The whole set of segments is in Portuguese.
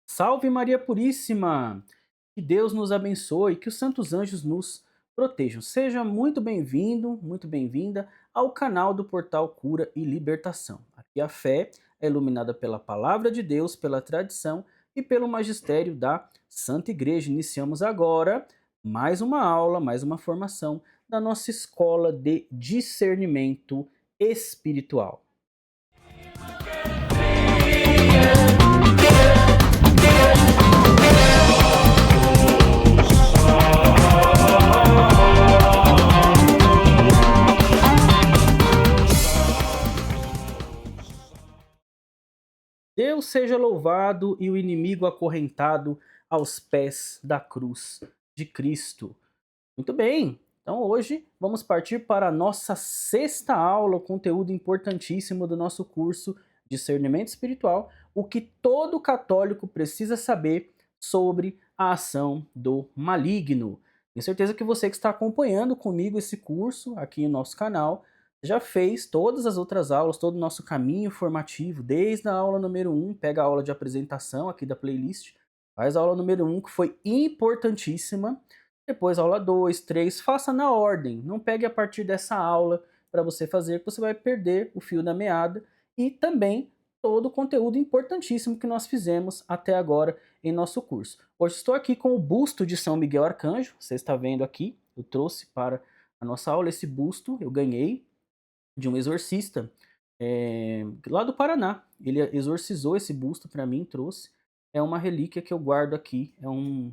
Salve Maria Puríssima! Que Deus nos abençoe, que os santos anjos nos protejam. Seja muito bem-vindo, muito bem-vinda ao canal do Portal Cura e Libertação. Aqui a fé é iluminada pela palavra de Deus, pela tradição e pelo magistério da Santa Igreja. Iniciamos agora mais uma aula, mais uma formação da nossa escola de discernimento espiritual. Deus seja louvado e o inimigo acorrentado aos pés da cruz de Cristo. Muito bem, então hoje vamos partir para a nossa sexta aula, o conteúdo importantíssimo do nosso curso Discernimento Espiritual, o que todo católico precisa saber sobre a ação do maligno. Tenho certeza que você que está acompanhando comigo esse curso aqui no nosso canal já fez todas as outras aulas, todo o nosso caminho formativo, desde a aula número um, pega a aula de apresentação aqui da playlist, faz a aula número um que foi importantíssima, depois aula 2, 3, faça na ordem, não pegue a partir dessa aula para você fazer, que você vai perder o fio da meada, e também todo o conteúdo importantíssimo que nós fizemos até agora em nosso curso. Hoje estou aqui com o busto de São Miguel Arcanjo, você está vendo aqui, eu trouxe para a nossa aula esse busto, eu ganhei de um exorcista lá do Paraná. Ele exorcizou esse busto para mim, trouxe. É uma relíquia que eu guardo aqui, é um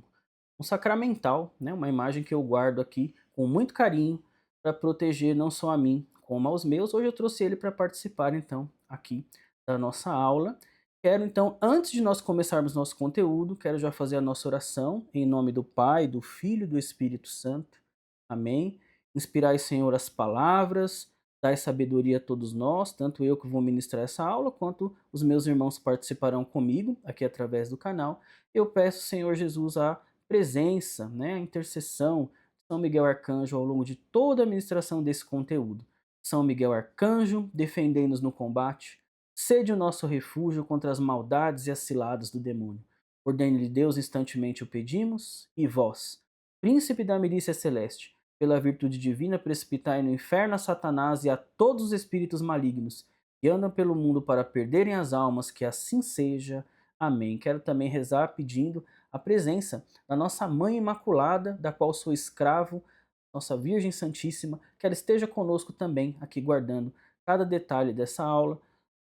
sacramental, né? Uma imagem que eu guardo aqui com muito carinho para proteger não só a mim, como aos meus. Hoje eu trouxe ele para participar, então, aqui da nossa aula. Quero, então, antes de nós começarmos nosso conteúdo, quero já fazer a nossa oração em nome do Pai, do Filho e do Espírito Santo. Amém. Inspirai, Senhor, as palavras, dai sabedoria a todos nós, tanto eu que vou ministrar essa aula, quanto os meus irmãos participarão comigo, aqui através do canal. Eu peço, Senhor Jesus, a presença, né, a intercessão de São Miguel Arcanjo ao longo de toda a ministração desse conteúdo. São Miguel Arcanjo, defendei-nos no combate, sede o nosso refúgio contra as maldades e as ciladas do demônio. Ordene-lhe Deus, instantemente o pedimos, e vós, príncipe da milícia celeste, pela virtude divina, precipitai no inferno a Satanás e a todos os espíritos malignos que andam pelo mundo para perderem as almas, que assim seja. Amém. Quero também rezar pedindo a presença da nossa Mãe Imaculada, da qual sou escravo, nossa Virgem Santíssima, que ela esteja conosco também, aqui guardando cada detalhe dessa aula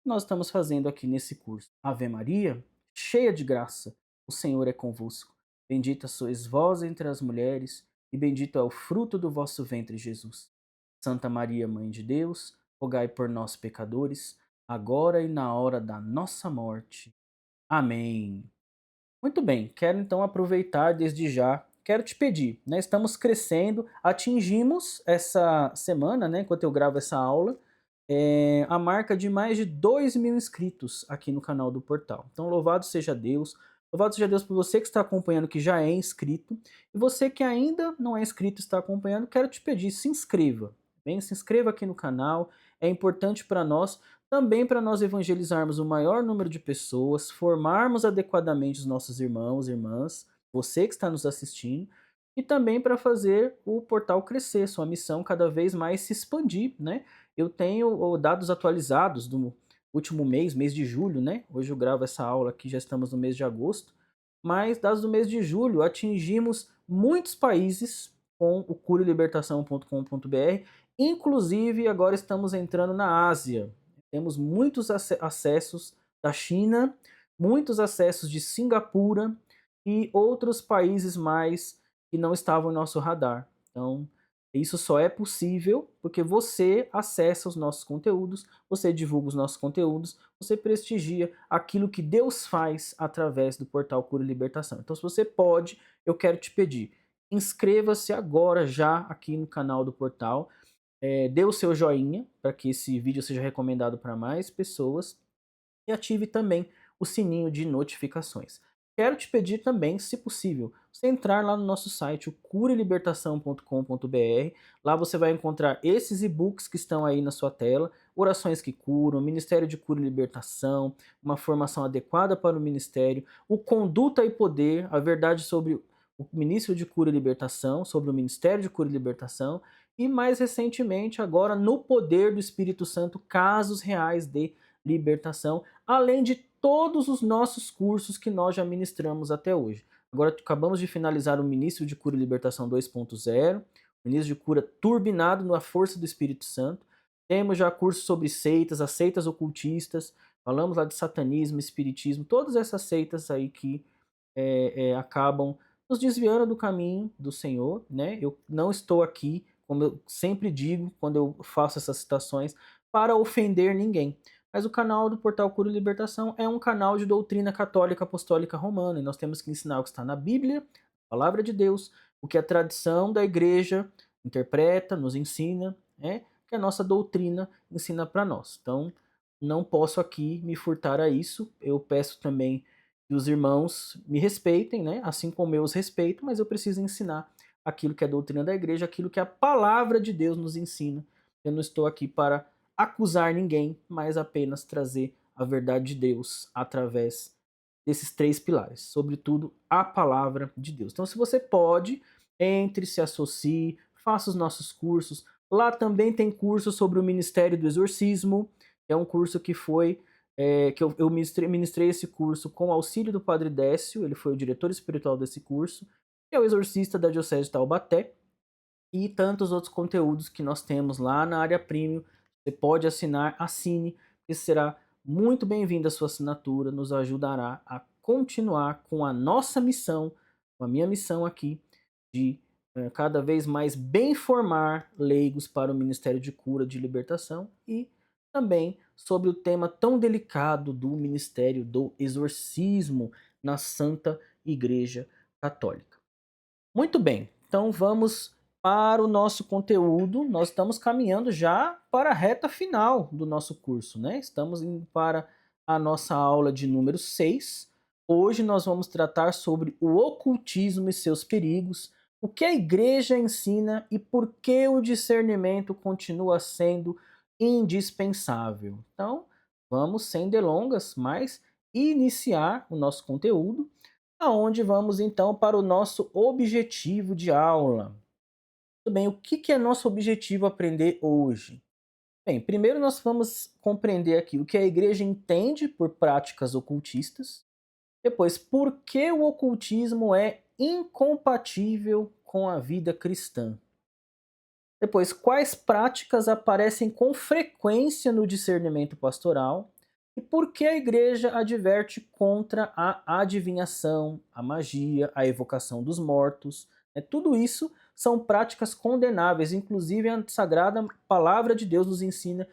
que nós estamos fazendo aqui nesse curso. Ave Maria, cheia de graça, o Senhor é convosco. Bendita sois vós entre as mulheres, e bendito é o fruto do vosso ventre, Jesus. Santa Maria, Mãe de Deus, rogai por nós, pecadores, agora e na hora da nossa morte. Amém. Muito bem, quero então aproveitar desde já, quero te pedir, né, estamos crescendo, atingimos essa semana, né, enquanto eu gravo essa aula, a marca de mais de 2.000 inscritos aqui no canal do portal. Então louvado seja Deus por você que está acompanhando, que já é inscrito, e você que ainda não é inscrito e está acompanhando, quero te pedir, se inscreva, bem, se inscreva aqui no canal, é importante para nós, também para nós evangelizarmos o maior número de pessoas, formarmos adequadamente os nossos irmãos e irmãs, você que está nos assistindo, e também para fazer o portal crescer, sua missão cada vez mais se expandir, né? Eu tenho dados atualizados do último mês, mês de julho, né? Hoje eu gravo essa aula aqui, já estamos no mês de agosto, mas dados do mês de julho atingimos muitos países com o curialibertação.com.br, inclusive agora estamos entrando na Ásia. Temos muitos acessos da China, muitos acessos de Singapura e outros países mais que não estavam em nosso radar. Então, isso só é possível porque você acessa os nossos conteúdos, você divulga os nossos conteúdos, você prestigia aquilo que Deus faz através do portal Cura e Libertação. Então, se você pode, eu quero te pedir, inscreva-se agora já aqui no canal do portal, dê o seu joinha para que esse vídeo seja recomendado para mais pessoas e ative também o sininho de notificações. Quero te pedir também, se possível, você entrar lá no nosso site, o curelibertação.com.br. Lá você vai encontrar esses e-books que estão aí na sua tela. orações que curam, ministério de cura e libertação, uma formação adequada para o ministério, o conduta e poder, a verdade sobre o ministro de cura e libertação, sobre o ministério de cura e libertação, e mais recentemente, agora, no poder do Espírito Santo, casos reais de libertação, além de todos os nossos cursos que nós já ministramos até hoje. Agora acabamos de finalizar o Ministro de Cura e Libertação 2.0, Ministro de Cura turbinado na força do Espírito Santo. Temos já cursos sobre seitas, as seitas ocultistas, falamos lá de satanismo, espiritismo, todas essas seitas aí que acabam nos desviando do caminho do Senhor, né? Eu não estou aqui, como eu sempre digo quando eu faço essas citações, para ofender ninguém. Mas o canal do Portal Cura e Libertação é um canal de doutrina católica apostólica romana, e nós temos que ensinar o que está na Bíblia, a palavra de Deus, o que a tradição da igreja interpreta, nos ensina, né? Que a nossa doutrina ensina para nós. Então, não posso aqui me furtar a isso. Eu peço também que os irmãos me respeitem, né? Assim como eu os respeito, mas eu preciso ensinar aquilo que é a doutrina da igreja, aquilo que a palavra de Deus nos ensina. Eu não estou aqui para acusar ninguém, mas apenas trazer a verdade de Deus através desses três pilares, sobretudo a palavra de Deus. Então, se você pode, entre, se associe, faça os nossos cursos. Lá também tem curso sobre o Ministério do Exorcismo, que é um curso que foi que eu ministrei esse curso com o auxílio do Padre Décio, ele foi o diretor espiritual desse curso, que é o exorcista da Diocese de Taubaté, e tantos outros conteúdos que nós temos lá na área premium. Você pode assinar, assine, que será muito bem-vinda a sua assinatura, nos ajudará a continuar com a nossa missão, com a minha missão aqui, de cada vez mais bem formar leigos para o Ministério de Cura de Libertação e também sobre o tema tão delicado do Ministério do Exorcismo na Santa Igreja Católica. Muito bem, então vamos para o nosso conteúdo. Nós estamos caminhando já para a reta final do nosso curso, né? Estamos indo para a nossa aula de número 6. Hoje nós vamos tratar sobre o ocultismo e seus perigos, o que a igreja ensina e por que o discernimento continua sendo indispensável. Então, vamos sem delongas, mas iniciar o nosso conteúdo, aonde vamos então para o nosso objetivo de aula. Tudo bem, o que é nosso objetivo aprender hoje? Bem, primeiro nós vamos compreender aqui o que a igreja entende por práticas ocultistas. Depois, por que o ocultismo é incompatível com a vida cristã. Depois, quais práticas aparecem com frequência no discernimento pastoral e por que a igreja adverte contra a adivinhação, a magia, a evocação dos mortos. Tudo isso são práticas condenáveis, inclusive a Sagrada Palavra de Deus nos ensina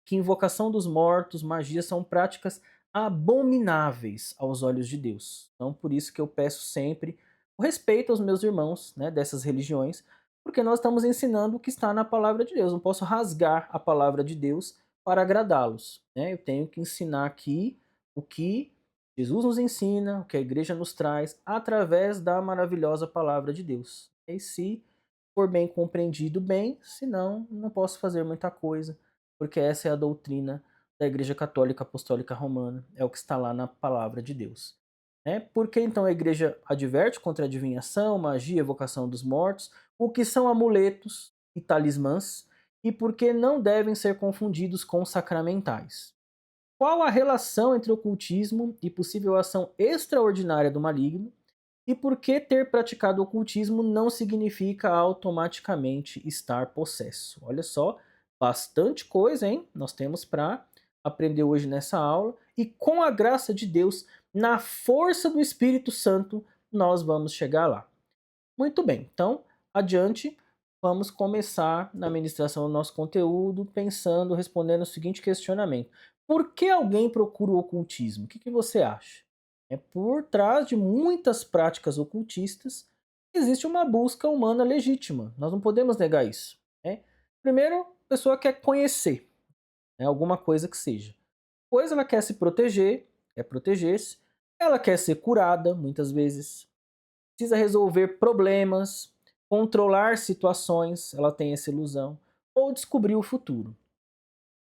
que invocação dos mortos, magia, são práticas abomináveis aos olhos de Deus. Então, por isso que eu peço sempre o respeito aos meus irmãos, né, dessas religiões, porque nós estamos ensinando o que está na palavra de Deus. Não posso rasgar a palavra de Deus para agradá-los, né? Eu tenho que ensinar aqui o que Jesus nos ensina, o que a igreja nos traz, através da maravilhosa palavra de Deus. E se for bem compreendido, bem, senão não posso fazer muita coisa, porque essa é a doutrina da Igreja Católica Apostólica Romana, é o que está lá na palavra de Deus. Por que então a igreja adverte contra a adivinhação, magia, evocação dos mortos, o que são amuletos e talismãs, e por que não devem ser confundidos com sacramentais? Qual a relação entre ocultismo e possível ação extraordinária do maligno? E por que ter praticado ocultismo não significa automaticamente estar possesso? Olha só, bastante coisa, hein? Nós temos para aprender hoje nessa aula. E com a graça de Deus, na força do Espírito Santo, nós vamos chegar lá. Muito bem, então, adiante, vamos começar na ministração do nosso conteúdo, pensando, respondendo o seguinte questionamento. Por que alguém procura o ocultismo? O que você acha? Por trás de muitas práticas ocultistas, existe uma busca humana legítima. Nós não podemos negar isso. Primeiro, a pessoa quer conhecer, alguma coisa que seja. Depois ela quer se proteger, quer proteger-se. Ela quer ser curada, muitas vezes. Precisa resolver problemas, controlar situações, ela tem essa ilusão. Ou descobrir o futuro.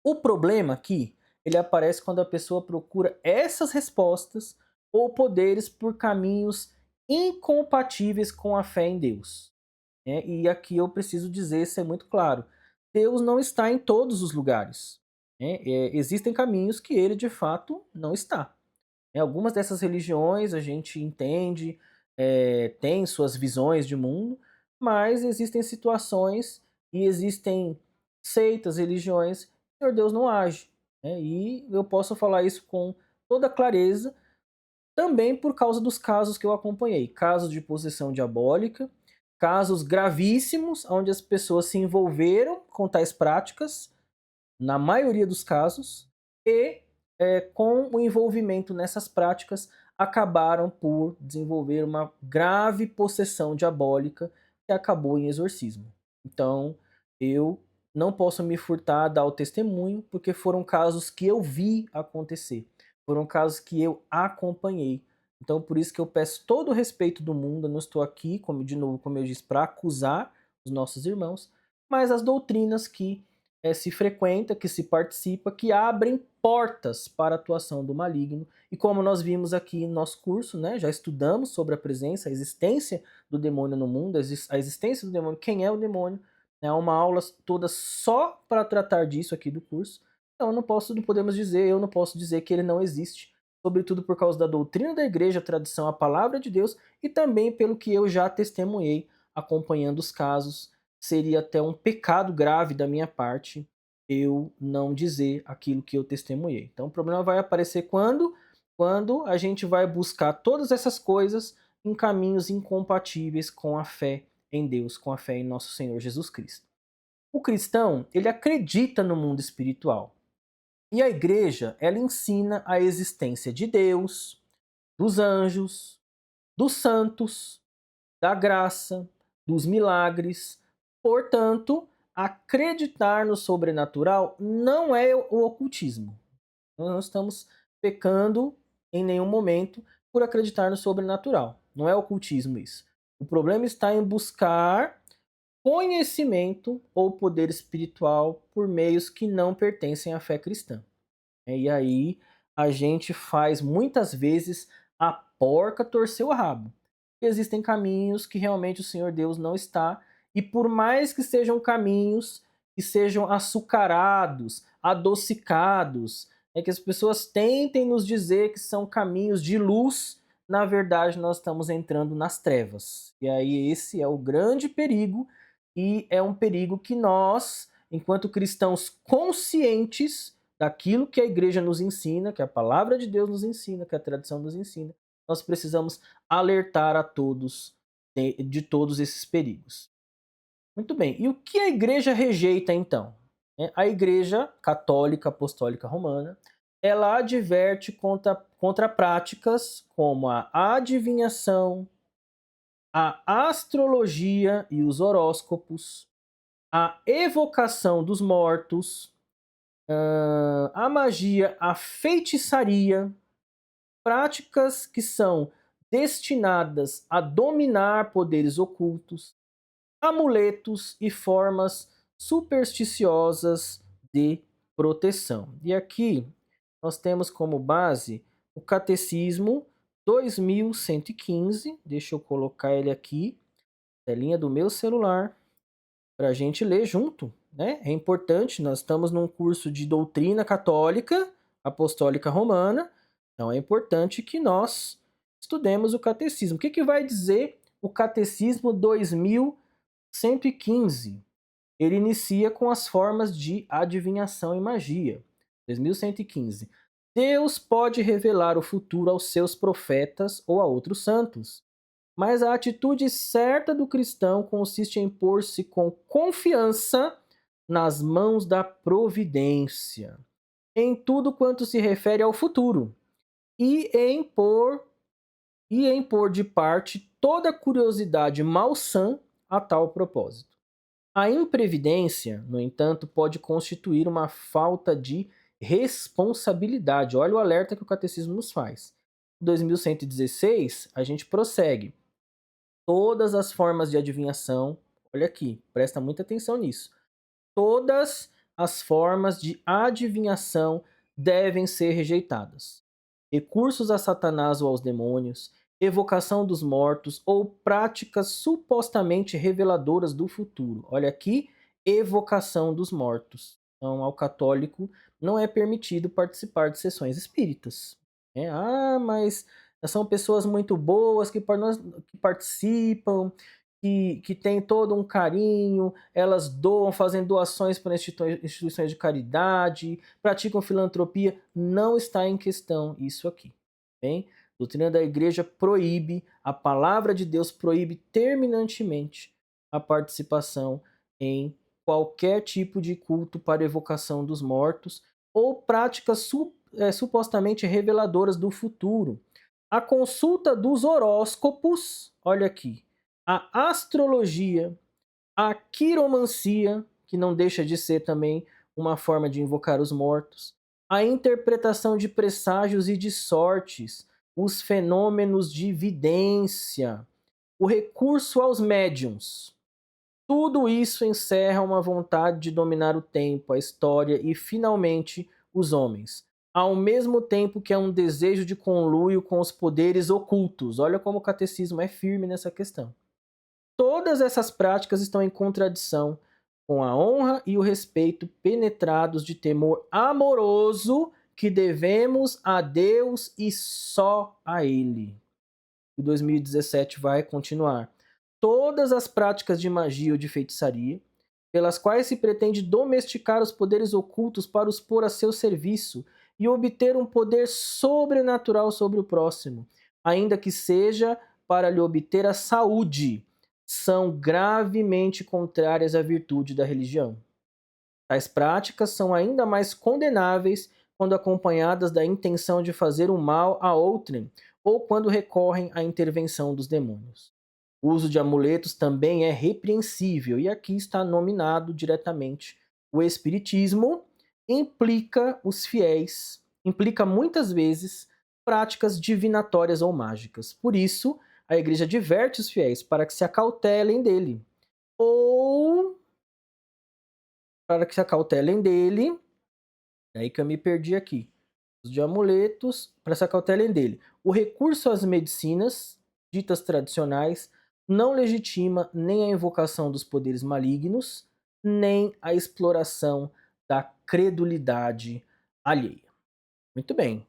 O problema aqui, ele aparece quando a pessoa procura essas respostas ou poderes por caminhos incompatíveis com a fé em Deus, né? E aqui eu preciso dizer, ser muito claro, Deus não está em todos os lugares, né? Existem caminhos que ele de fato não está. Em algumas dessas religiões a gente entende, tem suas visões de mundo, mas existem situações e existem seitas, religiões, que o Senhor Deus não age, né? E eu posso falar isso com toda clareza, também por causa dos casos que eu acompanhei, casos de possessão diabólica, casos gravíssimos, onde as pessoas se envolveram com tais práticas, na maioria dos casos, e com o envolvimento nessas práticas acabaram por desenvolver uma grave possessão diabólica que acabou em exorcismo. Então, eu não posso me furtar a dar o testemunho, porque foram casos que eu vi acontecer, foram casos que eu acompanhei. Então, por isso que eu peço todo o respeito do mundo, eu não estou aqui, como de novo, como eu disse, para acusar os nossos irmãos, mas as doutrinas que se frequenta, que se participa, que abrem portas para a atuação do maligno. E como nós vimos aqui no nosso curso, né, já estudamos sobre a presença, a existência do demônio no mundo, a existência do demônio, quem é o demônio. É uma aula toda só para tratar disso aqui do curso. Então não podemos dizer, eu não posso dizer que ele não existe, sobretudo por causa da doutrina da igreja, a tradição, a palavra de Deus, e também pelo que eu já testemunhei acompanhando os casos. Seria até um pecado grave da minha parte eu não dizer aquilo que eu testemunhei. Então o problema vai aparecer quando a gente vai buscar todas essas coisas em caminhos incompatíveis com a fé em Deus, com a fé em nosso Senhor Jesus Cristo. O cristão, ele acredita no mundo espiritual. E a igreja, ela ensina a existência de Deus, dos anjos, dos santos, da graça, dos milagres. Portanto, acreditar no sobrenatural não é o ocultismo. Nós não estamos pecando em nenhum momento por acreditar no sobrenatural. Não é ocultismo isso. O problema está em buscar conhecimento ou poder espiritual por meios que não pertencem à fé cristã. E aí a gente faz muitas vezes a porca torcer o rabo. Existem caminhos que realmente o Senhor Deus não está, e por mais que sejam caminhos que sejam açucarados, adocicados, que as pessoas tentem nos dizer que são caminhos de luz, na verdade nós estamos entrando nas trevas. E aí esse é o grande perigo, e é um perigo que nós, enquanto cristãos conscientes daquilo que a igreja nos ensina, que a palavra de Deus nos ensina, que a tradição nos ensina, nós precisamos alertar a todos de todos esses perigos. Muito bem, e o que a igreja rejeita então? A igreja católica apostólica romana, ela adverte contra práticas como a adivinhação, a astrologia e os horóscopos, a evocação dos mortos, a magia, a feitiçaria, práticas que são destinadas a dominar poderes ocultos, amuletos e formas supersticiosas de proteção. E aqui nós temos como base o Catecismo 2115. Deixa eu colocar ele aqui, telinha do meu celular, para a gente ler junto, né? É importante, nós estamos num curso de doutrina católica, apostólica romana, então é importante que nós estudemos o catecismo. O que, que vai dizer o Catecismo 2115? Ele inicia com as formas de adivinhação e magia. 2115. Deus pode revelar o futuro aos seus profetas ou a outros santos, mas a atitude certa do cristão consiste em pôr-se com confiança nas mãos da providência, em tudo quanto se refere ao futuro, e em pôr de parte toda curiosidade malsã a tal propósito. A imprevidência, no entanto, pode constituir uma falta de responsabilidade. Olha o alerta que o catecismo nos faz. 2116, a gente prossegue. Todas as formas de adivinhação, olha aqui, presta muita atenção nisso. Todas as formas de adivinhação devem ser rejeitadas. Recursos a Satanás ou aos demônios, evocação dos mortos ou práticas supostamente reveladoras do futuro. Olha aqui, evocação dos mortos. Então, ao católico não é permitido participar de sessões espíritas. Mas são pessoas muito boas que participam, que têm todo um carinho, elas doam, fazem doações para instituições de caridade, praticam filantropia. Não está em questão isso aqui. Bem? A doutrina da igreja proíbe, a palavra de Deus proíbe terminantemente a participação em qualquer tipo de culto para evocação dos mortos ou práticas supostamente reveladoras do futuro. A consulta dos horóscopos, olha aqui, a astrologia, a quiromancia, que não deixa de ser também uma forma de invocar os mortos, a interpretação de presságios e de sortes, os fenômenos de vidência, o recurso aos médiums. Tudo isso encerra uma vontade de dominar o tempo, a história e, finalmente, os homens, ao mesmo tempo que há um desejo de conluio com os poderes ocultos. Olha como o catecismo é firme nessa questão. Todas essas práticas estão em contradição com a honra e o respeito penetrados de temor amoroso que devemos a Deus e só a Ele. E 2017 vai continuar. Todas as práticas de magia ou de feitiçaria, pelas quais se pretende domesticar os poderes ocultos para os pôr a seu serviço e obter um poder sobrenatural sobre o próximo, ainda que seja para lhe obter a saúde, são gravemente contrárias à virtude da religião. Tais práticas são ainda mais condenáveis quando acompanhadas da intenção de fazer um mal a outrem ou quando recorrem à intervenção dos demônios. O uso de amuletos também é repreensível, e aqui está nominado diretamente. O espiritismo implica muitas vezes práticas divinatórias ou mágicas. Por isso, a igreja adverte os fiéis para que se acautelem dele. Ou para que se acautelem dele. É aí que eu me perdi aqui. Os de amuletos, para se acautelem dele. O recurso às medicinas, ditas tradicionais, não legitima nem a invocação dos poderes malignos, nem a exploração da credulidade alheia. Muito bem.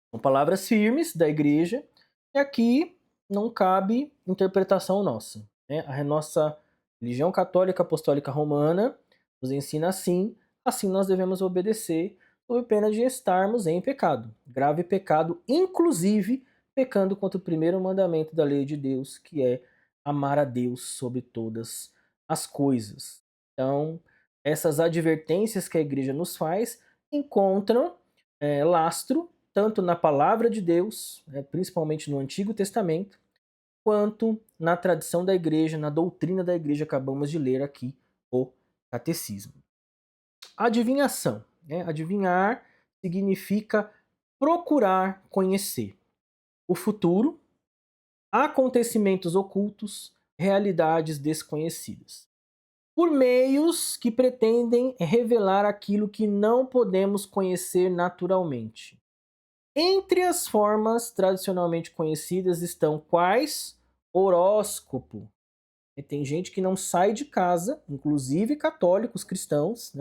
São palavras firmes da igreja, e aqui não cabe interpretação nossa. A nossa religião católica apostólica romana nos ensina assim nós devemos obedecer, sob pena de estarmos em pecado. Grave pecado, inclusive pecando contra o primeiro mandamento da lei de Deus, que é amar a Deus sobre todas as coisas. Então, essas advertências que a igreja nos faz encontram lastro tanto na palavra de Deus, principalmente no Antigo Testamento, quanto na tradição da igreja, na doutrina da igreja. Acabamos de ler aqui o catecismo. Adivinhação. Adivinhar significa procurar conhecer o futuro, acontecimentos ocultos, realidades desconhecidas, por meios que pretendem revelar aquilo que não podemos conhecer naturalmente. Entre as formas tradicionalmente conhecidas estão quais? Horóscopo. E tem gente que não sai de casa, inclusive católicos cristãos,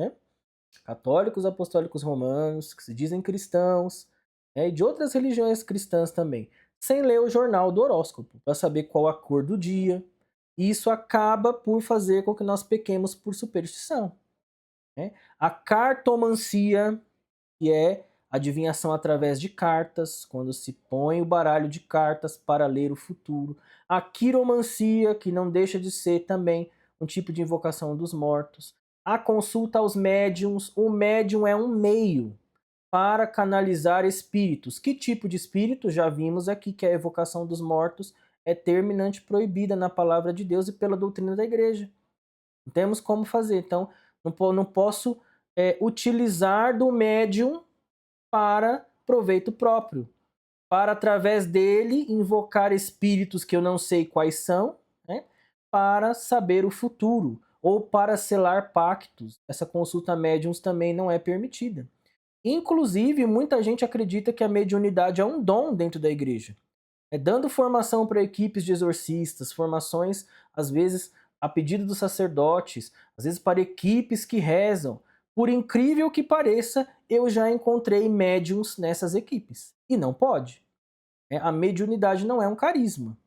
católicos apostólicos romanos, que se dizem cristãos, e de outras religiões cristãs também, sem ler o jornal do horóscopo, para saber qual a cor do dia. E isso acaba por fazer com que nós pequemos por superstição. A cartomancia, que é adivinhação através de cartas, quando se põe o baralho de cartas para ler o futuro. A quiromancia, que não deixa de ser também um tipo de invocação dos mortos. A consulta aos médiums. O médium é um meio para canalizar espíritos. Que tipo de espírito? Já vimos aqui que a evocação dos mortos é terminante proibida na palavra de Deus e pela doutrina da igreja. Não temos como fazer. Então, não posso utilizar do médium para proveito próprio, para através dele invocar espíritos que eu não sei quais são, para saber o futuro, ou para selar pactos. Essa consulta a médiums também não é permitida. Inclusive, muita gente acredita que a mediunidade é um dom dentro da igreja. Dando formação para equipes de exorcistas, formações, às vezes, a pedido dos sacerdotes, às vezes para equipes que rezam. Por incrível que pareça, eu já encontrei médiums nessas equipes. E não pode. A mediunidade não é um carisma.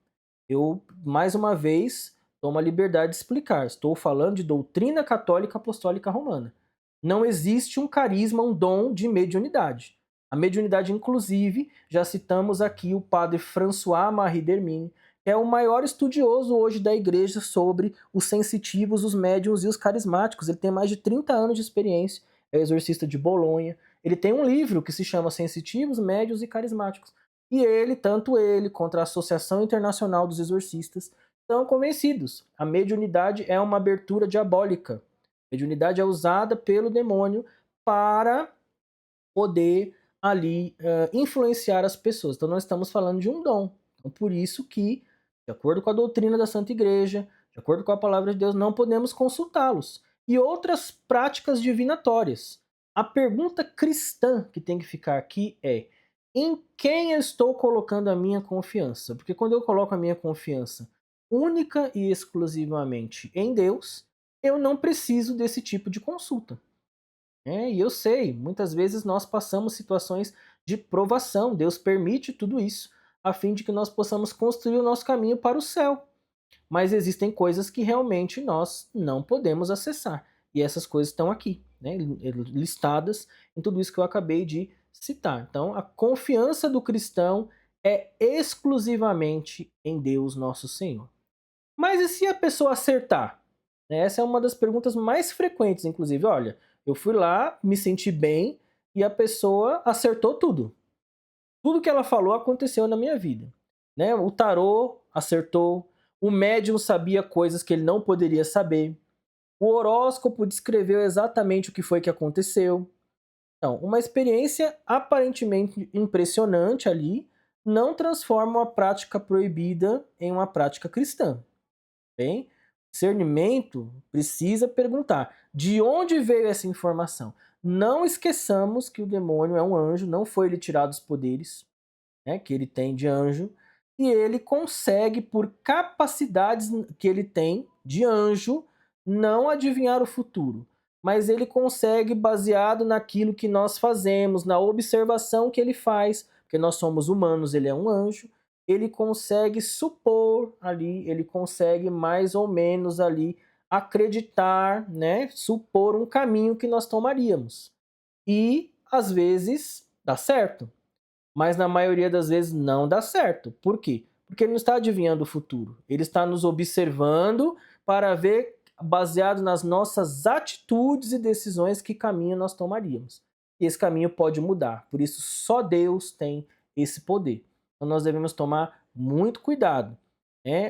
Eu, mais uma vez, tomo a liberdade de explicar. Estou falando de doutrina católica apostólica romana. Não existe um carisma, um dom de mediunidade. A mediunidade, inclusive, já citamos aqui o padre François-Marie d'Hermine, que é o maior estudioso hoje da igreja sobre os sensitivos, os médiuns e os carismáticos. Ele tem mais de 30 anos de experiência, é exorcista de Bolonha. Ele tem um livro que se chama Sensitivos, Médiuns e Carismáticos. E ele, tanto ele, contra a Associação Internacional dos Exorcistas, estão convencidos. A mediunidade é uma abertura diabólica. A mediunidade é usada pelo demônio para poder ali influenciar as pessoas. Então nós estamos falando de um dom. Então, por isso que, de acordo com a doutrina da Santa Igreja, de acordo com a palavra de Deus, não podemos consultá-los. E outras práticas divinatórias. A pergunta cristã que tem que ficar aqui é: em quem eu estou colocando a minha confiança? Porque quando eu coloco a minha confiança única e exclusivamente em Deus, eu não preciso desse tipo de consulta. E eu sei, muitas vezes nós passamos situações de provação. Deus permite tudo isso a fim de que nós possamos construir o nosso caminho para o céu. Mas existem coisas que realmente nós não podemos acessar. E essas coisas estão aqui, né, listadas em tudo isso que eu acabei de citar. Então, a confiança do cristão é exclusivamente em Deus nosso Senhor. Mas e se a pessoa acertar? Essa é uma das perguntas mais frequentes, inclusive. Olha, eu fui lá, me senti bem e a pessoa acertou tudo. Tudo que ela falou aconteceu na minha vida. Né? O tarô acertou, o médium sabia coisas que ele não poderia saber, o horóscopo descreveu exatamente o que foi que aconteceu. Então, uma experiência aparentemente impressionante ali não transforma uma prática proibida em uma prática cristã. Bem, discernimento precisa perguntar de onde veio essa informação. Não esqueçamos que o demônio é um anjo, não foi lhe tirado os poderes, né, que ele tem de anjo, e ele consegue, por capacidades que ele tem de anjo, não adivinhar o futuro. Mas ele consegue, baseado naquilo que nós fazemos, na observação que ele faz, porque nós somos humanos, ele é um anjo, ele consegue supor ali, ele consegue mais ou menos ali acreditar, né, supor um caminho que nós tomaríamos. E às vezes dá certo, mas na maioria das vezes não dá certo. Por quê? Porque ele não está adivinhando o futuro. Ele está nos observando para ver, baseado nas nossas atitudes e decisões, que caminho nós tomaríamos. E esse caminho pode mudar. Por isso, só Deus tem esse poder. Então nós devemos tomar muito cuidado.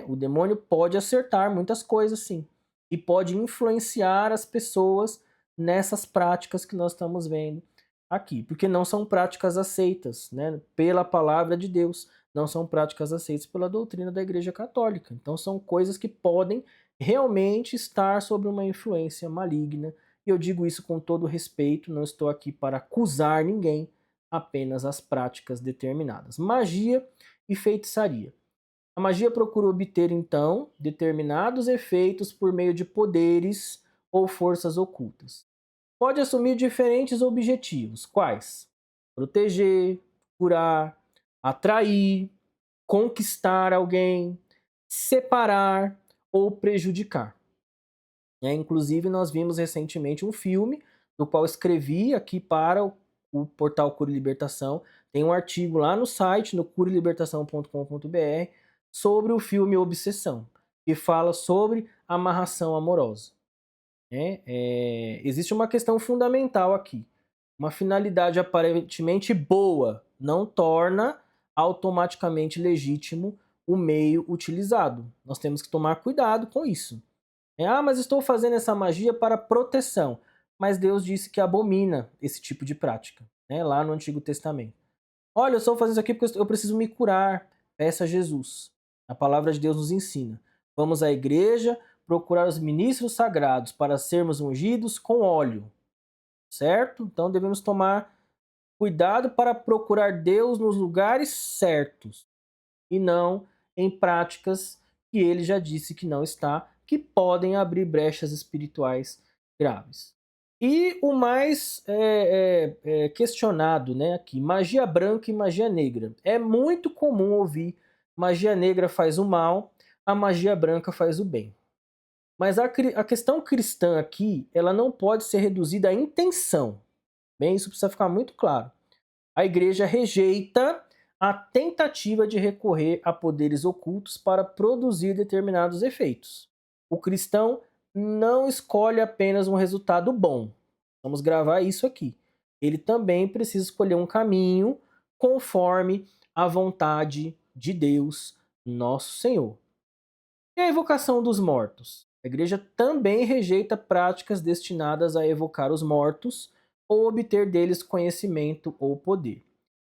O demônio pode acertar muitas coisas, sim. E pode influenciar as pessoas nessas práticas que nós estamos vendo aqui, porque não são práticas aceitas, né, pela palavra de Deus, não são práticas aceitas pela doutrina da Igreja Católica. Então são coisas que podem realmente estar sob uma influência maligna. E eu digo isso com todo respeito, não estou aqui para acusar ninguém, apenas as práticas determinadas. Magia e feitiçaria. A magia procura obter, então, determinados efeitos por meio de poderes ou forças ocultas. Pode assumir diferentes objetivos. Quais? Proteger, curar, atrair, conquistar alguém, separar ou prejudicar. Inclusive, nós vimos recentemente um filme, do qual escrevi aqui para o portal Cura e Libertação. Tem um artigo lá no site, no curelibertação.com.br, sobre o filme Obsessão, que fala sobre amarração amorosa. Existe uma questão fundamental aqui. Uma finalidade aparentemente boa não torna automaticamente legítimo o meio utilizado. Nós temos que tomar cuidado com isso. Mas estou fazendo essa magia para proteção. Mas Deus disse que abomina esse tipo de prática, lá no Antigo Testamento. Olha, eu estou fazendo isso aqui porque eu preciso me curar. Peça a Jesus. A palavra de Deus nos ensina. Vamos à igreja procurar os ministros sagrados para sermos ungidos com óleo, certo? Então devemos tomar cuidado para procurar Deus nos lugares certos e não em práticas que ele já disse que não está, que podem abrir brechas espirituais graves. E o mais questionado, né, aqui, magia branca e magia negra. É muito comum ouvir magia negra faz o mal, a magia branca faz o bem. Mas a questão cristã aqui, ela não pode ser reduzida à intenção. Bem, isso precisa ficar muito claro. A igreja rejeita a tentativa de recorrer a poderes ocultos para produzir determinados efeitos. O cristão não escolhe apenas um resultado bom. Vamos gravar isso aqui. Ele também precisa escolher um caminho conforme a vontade de Deus, nosso Senhor. E a evocação dos mortos? A igreja também rejeita práticas destinadas a evocar os mortos ou obter deles conhecimento ou poder.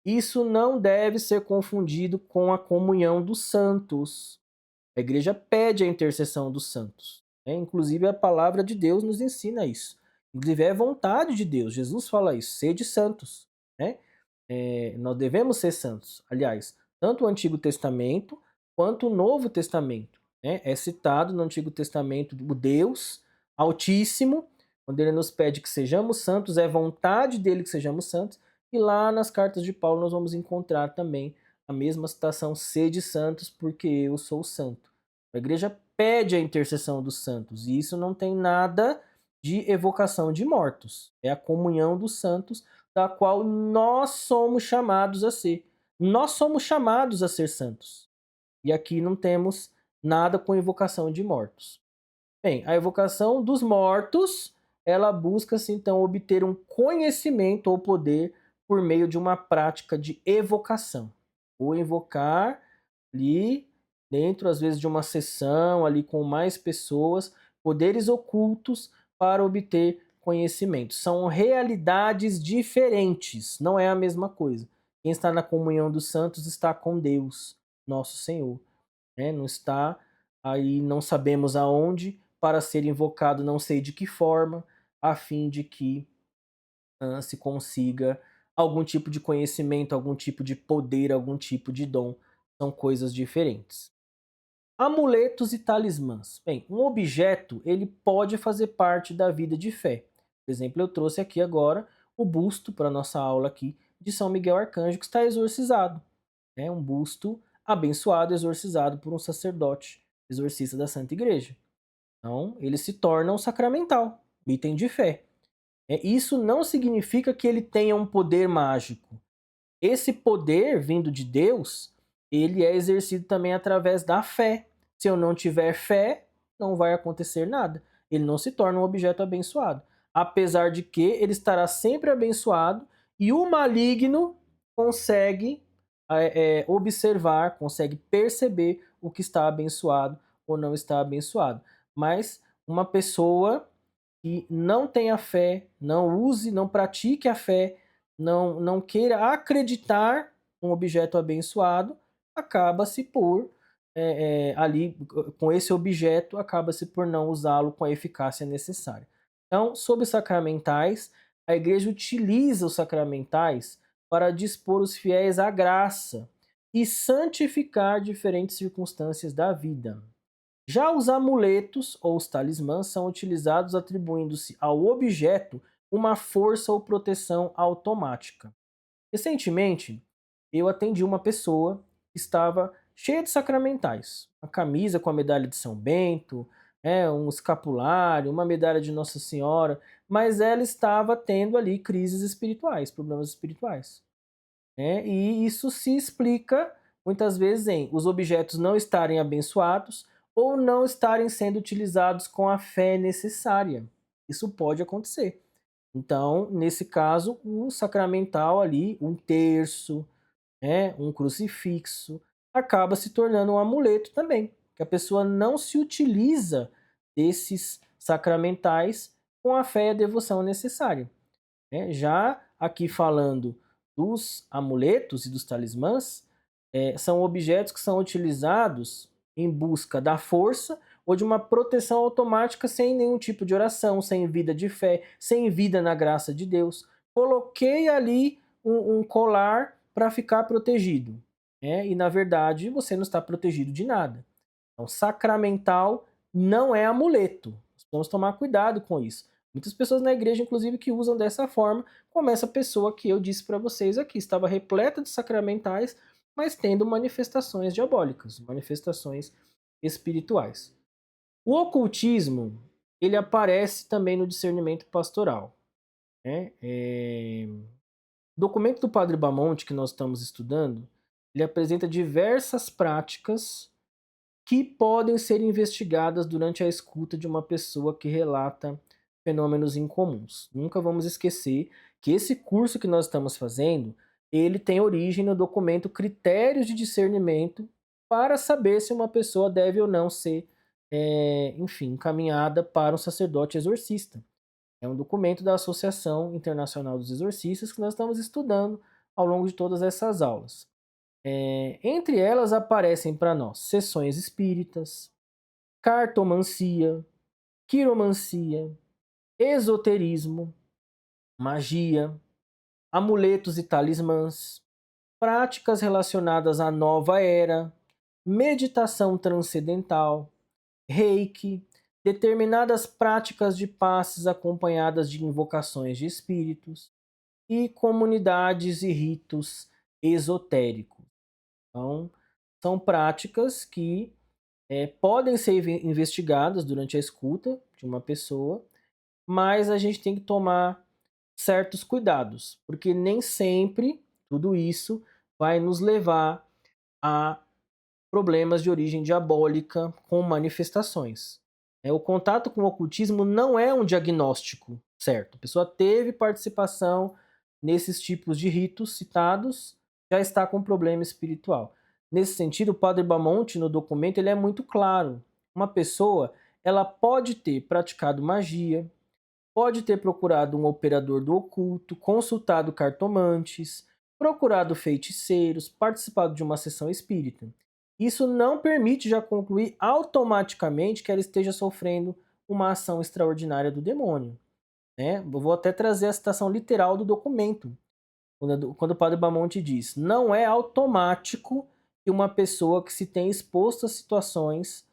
Isso não deve ser confundido com a comunhão dos santos. A igreja pede a intercessão dos santos. Né? Inclusive, a palavra de Deus nos ensina isso. Inclusive, é vontade de Deus. Jesus fala isso: sede santos. Né? Nós devemos ser santos. Aliás, tanto o Antigo Testamento quanto o Novo Testamento. Né? É citado no Antigo Testamento o Deus Altíssimo, quando ele nos pede que sejamos santos, é vontade dele que sejamos santos. E lá nas cartas de Paulo nós vamos encontrar também a mesma citação: sede santos, porque eu sou santo. A igreja pede a intercessão dos santos, e isso não tem nada de evocação de mortos. É a comunhão dos santos, da qual nós somos chamados a ser. Nós somos chamados a ser santos. E aqui não temos nada com evocação de mortos. Bem, a evocação dos mortos, ela busca-se então obter um conhecimento ou poder por meio de uma prática de evocação. Ou invocar ali dentro, às vezes, de uma sessão ali com mais pessoas, poderes ocultos para obter conhecimento. São realidades diferentes, não é a mesma coisa. Quem está na comunhão dos santos está com Deus, nosso Senhor. Né? Não está aí, não sabemos aonde, para ser invocado, não sei de que forma, a fim de que se consiga algum tipo de conhecimento, algum tipo de poder, algum tipo de dom. São coisas diferentes. Amuletos e talismãs. Bem, um objeto ele pode fazer parte da vida de fé. Por exemplo, eu trouxe aqui agora o busto para a nossa aula aqui de São Miguel Arcanjo, que está exorcizado. É um busto abençoado, exorcizado por um sacerdote exorcista da Santa Igreja. Então, ele se torna um sacramental, item de fé. Isso não significa que ele tenha um poder mágico. Esse poder vindo de Deus, ele é exercido também através da fé. Se eu não tiver fé, não vai acontecer nada. Ele não se torna um objeto abençoado. Apesar de que ele estará sempre abençoado e o maligno consegue observar, consegue perceber o que está abençoado ou não está abençoado. Mas uma pessoa que não tenha fé, não use, não pratique a fé, não queira acreditar um objeto abençoado, acaba-se por, ali, com esse objeto, acaba-se por não usá-lo com a eficácia necessária. Então, sobre os sacramentais, a igreja utiliza os sacramentais para dispor os fiéis à graça e santificar diferentes circunstâncias da vida. Já os amuletos ou os talismãs são utilizados atribuindo-se ao objeto uma força ou proteção automática. Recentemente, eu atendi uma pessoa que estava cheia de sacramentais. Uma camisa com a medalha de São Bento, um escapulário, uma medalha de Nossa Senhora, mas ela estava tendo ali crises espirituais, problemas espirituais. E isso se explica muitas vezes em os objetos não estarem abençoados ou não estarem sendo utilizados com a fé necessária. Isso pode acontecer. Então, nesse caso, o sacramental ali, um terço, um crucifixo, acaba se tornando um amuleto também, que a pessoa não se utiliza desses sacramentais com a fé e a devoção necessária. Já aqui falando dos amuletos e dos talismãs, são objetos que são utilizados em busca da força ou de uma proteção automática sem nenhum tipo de oração, sem vida de fé, sem vida na graça de Deus. Coloquei ali um colar para ficar protegido, né? E na verdade você não está protegido de nada. Então, sacramental não é amuleto. Vamos tomar cuidado com isso. Muitas pessoas na igreja, inclusive, que usam dessa forma, como essa pessoa que eu disse para vocês aqui, estava repleta de sacramentais, mas tendo manifestações diabólicas, manifestações espirituais. O ocultismo, ele aparece também no discernimento pastoral, né? O documento do Padre Bamonte que nós estamos estudando, ele apresenta diversas práticas que podem ser investigadas durante a escuta de uma pessoa que relata fenômenos incomuns. Nunca vamos esquecer que esse curso que nós estamos fazendo, ele tem origem no documento Critérios de Discernimento para saber se uma pessoa deve ou não ser, enfim, encaminhada para um sacerdote exorcista. É um documento da Associação Internacional dos Exorcistas que nós estamos estudando ao longo de todas essas aulas. Entre elas aparecem para nós sessões espíritas, cartomancia, quiromancia, esoterismo, magia, amuletos e talismãs, práticas relacionadas à nova era, meditação transcendental, reiki, determinadas práticas de passes acompanhadas de invocações de espíritos e comunidades e ritos esotéricos. Então, são práticas que podem ser investigadas durante a escuta de uma pessoa, mas a gente tem que tomar certos cuidados, porque nem sempre tudo isso vai nos levar a problemas de origem diabólica com manifestações. O contato com o ocultismo não é um diagnóstico certo. A pessoa teve participação nesses tipos de ritos citados, já está com problema espiritual. Nesse sentido, o Padre Bamonte, no documento, ele é muito claro. Uma pessoa, ela pode ter praticado magia, pode ter procurado um operador do oculto, consultado cartomantes, procurado feiticeiros, participado de uma sessão espírita. Isso não permite já concluir automaticamente que ela esteja sofrendo uma ação extraordinária do demônio, né? Eu vou até trazer a citação literal do documento, quando o Padre Bamonte diz: não é automático que uma pessoa que se tem exposto a situações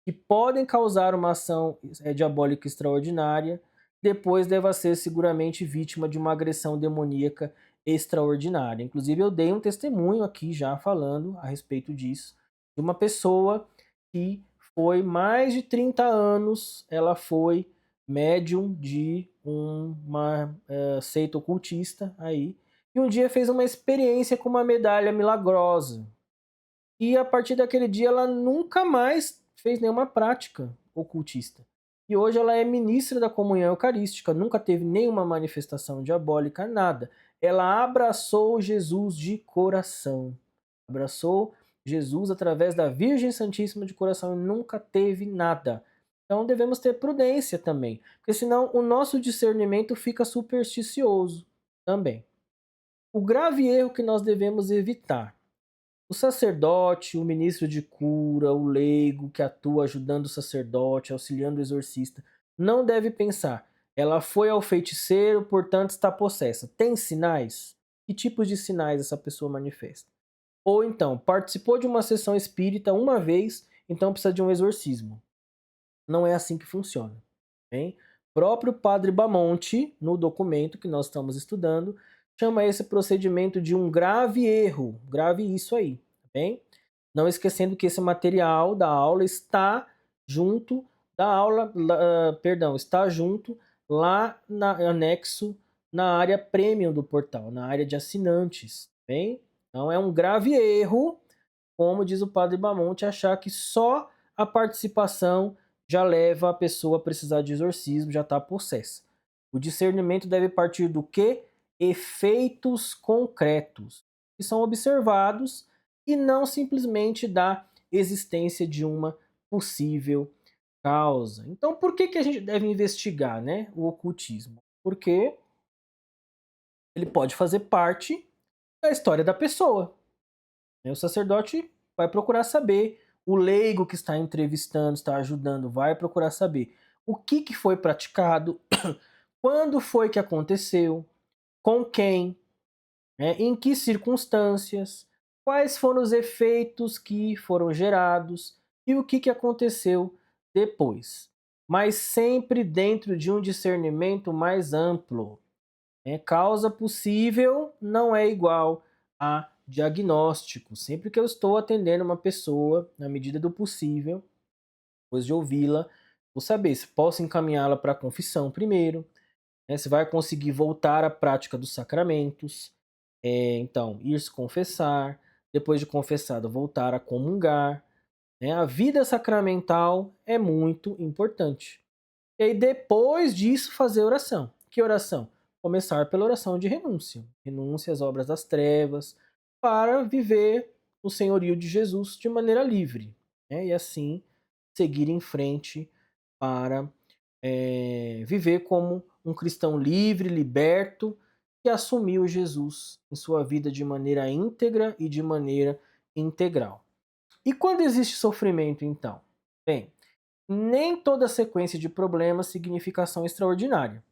que podem causar uma ação diabólica extraordinária, depois deva ser seguramente vítima de uma agressão demoníaca extraordinária. Inclusive, eu dei um testemunho aqui já falando a respeito disso, de uma pessoa que foi mais de 30 anos, ela foi médium de uma seita ocultista aí, e um dia fez uma experiência com uma medalha milagrosa. E a partir daquele dia ela nunca mais fez nenhuma prática ocultista. E hoje ela é ministra da comunhão eucarística, nunca teve nenhuma manifestação diabólica, nada. Ela abraçou Jesus de coração. Abraçou Jesus através da Virgem Santíssima de coração e nunca teve nada. Então devemos ter prudência também, porque senão o nosso discernimento fica supersticioso também. O grave erro que nós devemos evitar: o sacerdote, o ministro de cura, o leigo que atua ajudando o sacerdote, auxiliando o exorcista, não deve pensar: ela foi ao feiticeiro, portanto está possessa. Tem sinais? Que tipos de sinais essa pessoa manifesta? Ou então, participou de uma sessão espírita uma vez, então precisa de um exorcismo. Não é assim que funciona. Bem? O próprio Padre Bamonte, no documento que nós estamos estudando, chama esse procedimento de um grave erro. Grave isso aí, tá bem? Não esquecendo que esse material da aula está junto da aula, está junto lá na anexo na área premium do portal, na área de assinantes, tá bem? Então é um grave erro, como diz o Padre Bamonte, achar que só a participação já leva a pessoa a precisar de exorcismo, já está possessa. O discernimento deve partir do quê? Efeitos concretos, que são observados, e não simplesmente da existência de uma possível causa. Então, por que a gente deve investigar, né, o ocultismo? Porque ele pode fazer parte da história da pessoa. O sacerdote vai procurar saber O leigo que está entrevistando, está ajudando, vai procurar saber o que foi praticado, quando foi que aconteceu, com quem, né, em que circunstâncias, quais foram os efeitos que foram gerados e o que aconteceu depois. Mas sempre dentro de um discernimento mais amplo. Causa possível não é igual a diagnóstico. Sempre que eu estou atendendo uma pessoa, na medida do possível, depois de ouvi-la, vou saber se posso encaminhá-la para a confissão primeiro, né, se vai conseguir voltar à prática dos sacramentos, então, ir se confessar, depois de confessado, voltar a comungar. Né? A vida sacramental é muito importante. E aí, depois disso, fazer oração. Que oração? Começar pela oração de renúncia. Renúncia às obras das trevas, para viver o senhorio de Jesus de maneira livre. Né? E assim, seguir em frente para viver como um cristão livre, liberto, que assumiu Jesus em sua vida de maneira íntegra e de maneira integral. E quando existe sofrimento, então? Bem, nem toda sequência de problemas significa ação extraordinária.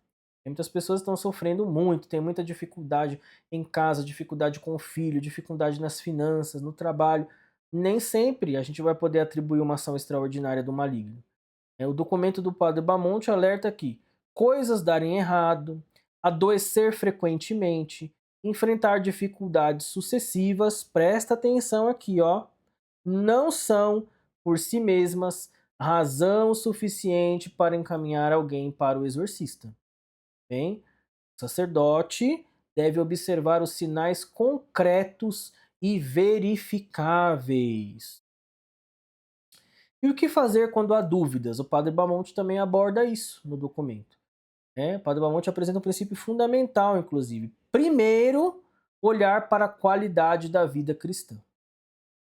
Muitas pessoas estão sofrendo muito, tem muita dificuldade em casa, dificuldade com o filho, dificuldade nas finanças, no trabalho. Nem sempre a gente vai poder atribuir uma ação extraordinária do maligno. O documento do Padre Bamonte alerta que coisas darem errado, adoecer frequentemente, enfrentar dificuldades sucessivas, presta atenção aqui, ó, não são, por si mesmas, razão suficiente para encaminhar alguém para o exorcista. Bem, o sacerdote deve observar os sinais concretos e verificáveis. E o que fazer quando há dúvidas? O Padre Bamonte também aborda isso no documento. O Padre Bamonte apresenta um princípio fundamental, inclusive. Primeiro, olhar para a qualidade da vida cristã.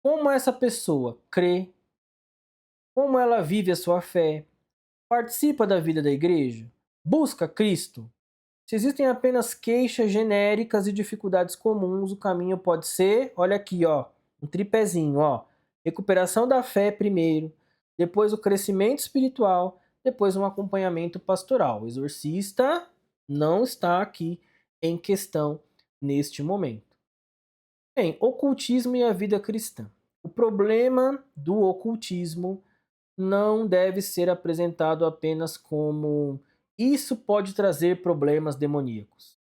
Como essa pessoa crê, como ela vive a sua fé, participa da vida da igreja, busca Cristo. Se existem apenas queixas genéricas e dificuldades comuns, o caminho pode ser, olha aqui, ó, um tripézinho, ó, recuperação da fé primeiro, depois o crescimento espiritual, depois um acompanhamento pastoral. O exorcista não está aqui em questão neste momento. Bem, ocultismo e a vida cristã. O problema do ocultismo não deve ser apresentado apenas como isso pode trazer problemas demoníacos.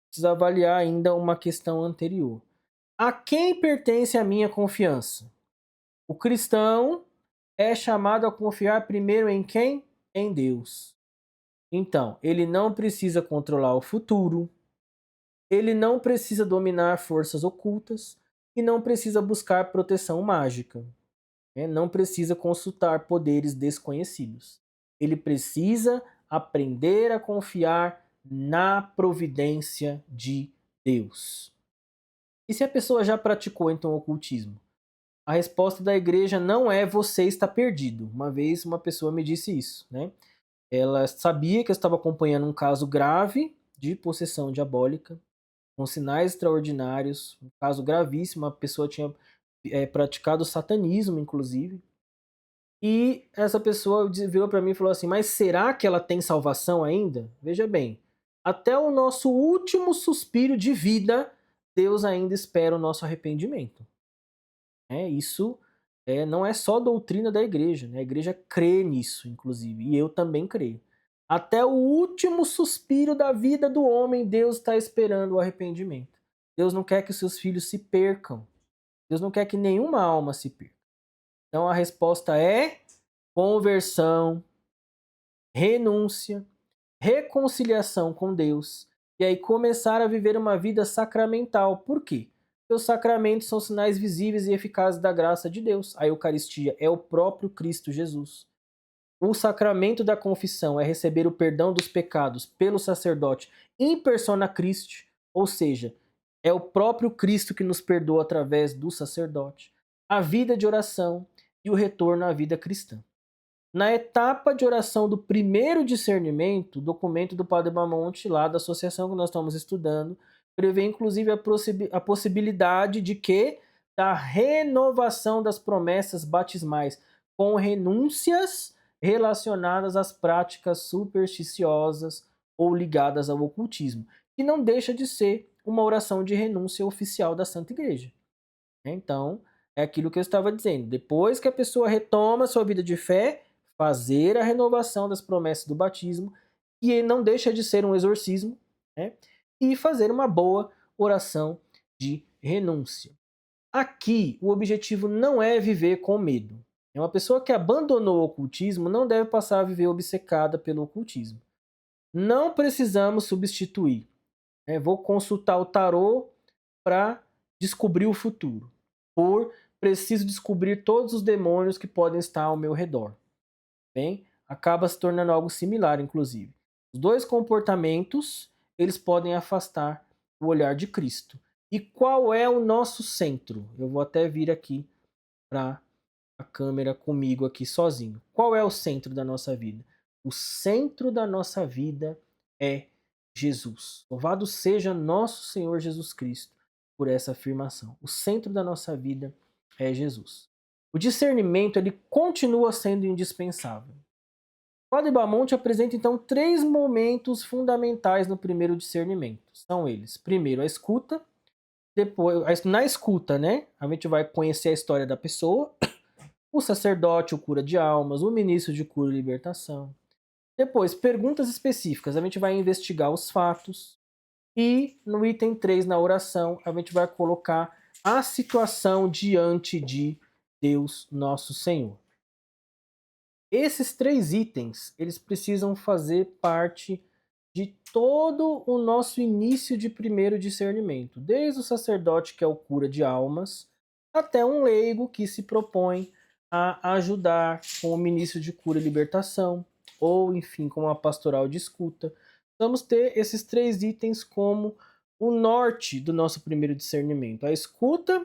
Precisa avaliar ainda uma questão anterior. A quem pertence a minha confiança? O cristão é chamado a confiar primeiro em quem? Em Deus. Então, ele não precisa controlar o futuro, ele não precisa dominar forças ocultas e não precisa buscar proteção mágica. Não precisa consultar poderes desconhecidos. Ele precisa aprender a confiar na providência de Deus. E se a pessoa já praticou então o ocultismo? A resposta da igreja não é você está perdido. Uma vez uma pessoa me disse isso, né? Ela sabia que eu estava acompanhando um caso grave de possessão diabólica, com sinais extraordinários, um caso gravíssimo, a pessoa tinha praticado satanismo, inclusive. E essa pessoa virou para mim e falou assim: mas será que ela tem salvação ainda? Veja bem, até o nosso último suspiro de vida, Deus ainda espera o nosso arrependimento. Isso não é só doutrina da igreja, né? A igreja crê nisso, inclusive, e eu também creio. Até o último suspiro da vida do homem, Deus está esperando o arrependimento. Deus não quer que os seus filhos se percam. Deus não quer que nenhuma alma se perca. Então a resposta é conversão, renúncia, reconciliação com Deus. E aí começar a viver uma vida sacramental. Por quê? Porque os sacramentos são sinais visíveis e eficazes da graça de Deus. A Eucaristia é o próprio Cristo Jesus. O sacramento da confissão é receber o perdão dos pecados pelo sacerdote in persona Christi, ou seja, é o próprio Cristo que nos perdoa através do sacerdote. A vida de oração e o retorno à vida cristã. Na etapa de oração do primeiro discernimento, o documento do Padre Bamonte, lá da associação que nós estamos estudando, prevê inclusive a possibilidade de que da renovação das promessas batismais, com renúncias relacionadas às práticas supersticiosas ou ligadas ao ocultismo, que não deixa de ser uma oração de renúncia oficial da Santa Igreja. Então, é aquilo que eu estava dizendo. Depois que a pessoa retoma sua vida de fé, fazer a renovação das promessas do batismo, que não deixa de ser um exorcismo, né? E fazer uma boa oração de renúncia. Aqui, o objetivo não é viver com medo. Uma pessoa que abandonou o ocultismo não deve passar a viver obcecada pelo ocultismo. Não precisamos substituir. Vou consultar o tarô para descobrir o futuro. Por preciso descobrir todos os demônios que podem estar ao meu redor. Bem, acaba se tornando algo similar, inclusive. Os dois comportamentos, eles podem afastar o olhar de Cristo. E qual é o nosso centro? Eu vou até vir aqui para a câmera comigo aqui sozinho. Qual é o centro da nossa vida? O centro da nossa vida é Jesus. Louvado seja nosso Senhor Jesus Cristo por essa afirmação. O centro da nossa vida é Jesus. O discernimento ele continua sendo indispensável. O Padre Bamonte apresenta então 3 momentos fundamentais no primeiro discernimento. São eles: primeiro, a escuta. Depois, na escuta, né, a gente vai conhecer a história da pessoa, o sacerdote, o cura de almas, o ministro de cura e libertação. Depois, perguntas específicas, a gente vai investigar os fatos. E no item 3, na oração, a gente vai colocar a situação diante de Deus Nosso Senhor. Esses 3 itens, eles precisam fazer parte de todo o nosso início de primeiro discernimento, desde o sacerdote, que é o cura de almas, até um leigo que se propõe a ajudar com o ministro de cura e libertação, ou enfim, com a pastoral de escuta. Vamos ter esses 3 itens como o norte do nosso primeiro discernimento: a escuta,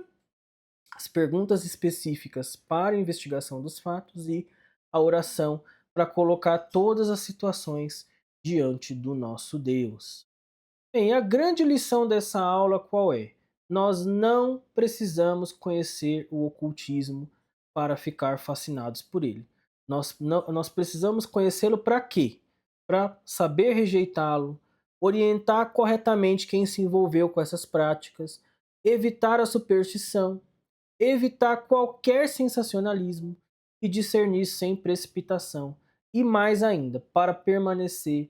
as perguntas específicas para a investigação dos fatos e a oração para colocar todas as situações diante do nosso Deus. Bem, a grande lição dessa aula qual é? Nós não precisamos conhecer o ocultismo para ficar fascinados por ele. Nós precisamos conhecê-lo para quê? Para saber rejeitá-lo, orientar corretamente quem se envolveu com essas práticas, evitar a superstição, evitar qualquer sensacionalismo e discernir sem precipitação, e mais ainda, para permanecer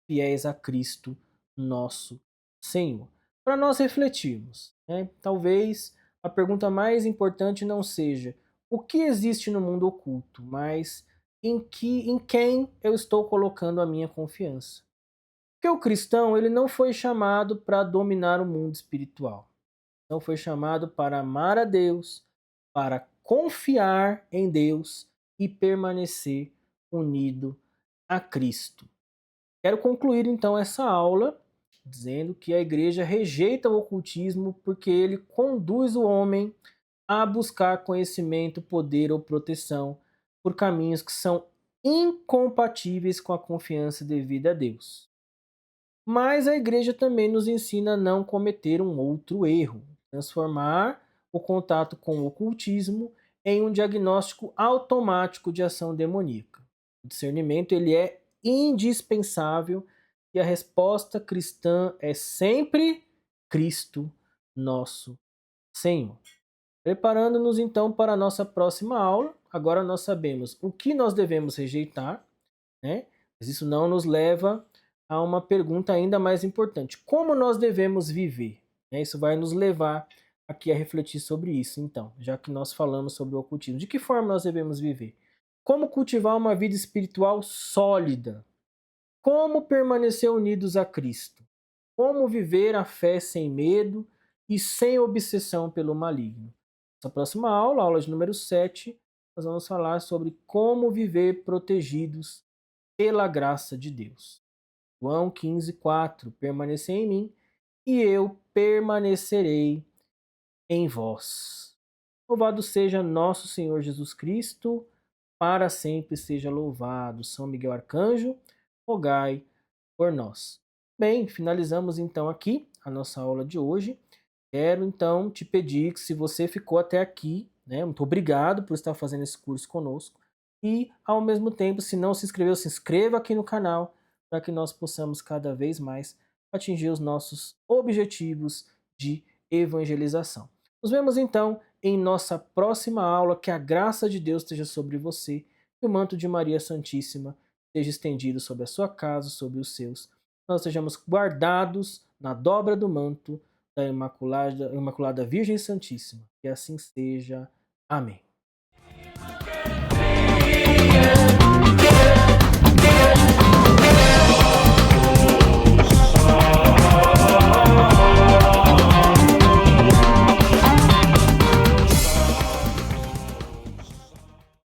fiéis a Cristo, nosso Senhor. Para nós refletirmos, né? Talvez a pergunta mais importante não seja o que existe no mundo oculto, mas em quem eu estou colocando a minha confiança. Porque o cristão ele não foi chamado para dominar o mundo espiritual. Não foi chamado para amar a Deus, para confiar em Deus e permanecer unido a Cristo. Quero concluir então essa aula dizendo que a igreja rejeita o ocultismo porque ele conduz o homem a buscar conhecimento, poder ou proteção por caminhos que são incompatíveis com a confiança devida a Deus. Mas a igreja também nos ensina a não cometer um outro erro: transformar o contato com o ocultismo em um diagnóstico automático de ação demoníaca. O discernimento ele é indispensável e a resposta cristã é sempre Cristo, nosso Senhor. Preparando-nos então para a nossa próxima aula, agora nós sabemos o que nós devemos rejeitar, né? Mas isso não nos leva a uma pergunta ainda mais importante: como nós devemos viver? Isso vai nos levar aqui a refletir sobre isso, então, já que nós falamos sobre o ocultismo. De que forma nós devemos viver? Como cultivar uma vida espiritual sólida? Como permanecer unidos a Cristo? Como viver a fé sem medo e sem obsessão pelo maligno? Na próxima aula, aula de número 7, nós vamos falar sobre como viver protegidos pela graça de Deus. João 15:4, permanecei em mim e eu permanecerei em vós. Louvado seja nosso Senhor Jesus Cristo, para sempre seja louvado. São Miguel Arcanjo, rogai por nós. Bem, finalizamos então aqui a nossa aula de hoje. Quero então te pedir que, se você ficou até aqui, né, muito obrigado por estar fazendo esse curso conosco. E, ao mesmo tempo, se não se inscreveu, se inscreva aqui no canal para que nós possamos cada vez mais atingir os nossos objetivos de evangelização. Nos vemos então em nossa próxima aula. Que a graça de Deus esteja sobre você e o manto de Maria Santíssima esteja estendido sobre a sua casa, sobre os seus. Nós sejamos guardados na dobra do manto da Imaculada Virgem Santíssima. Que assim seja. Amém.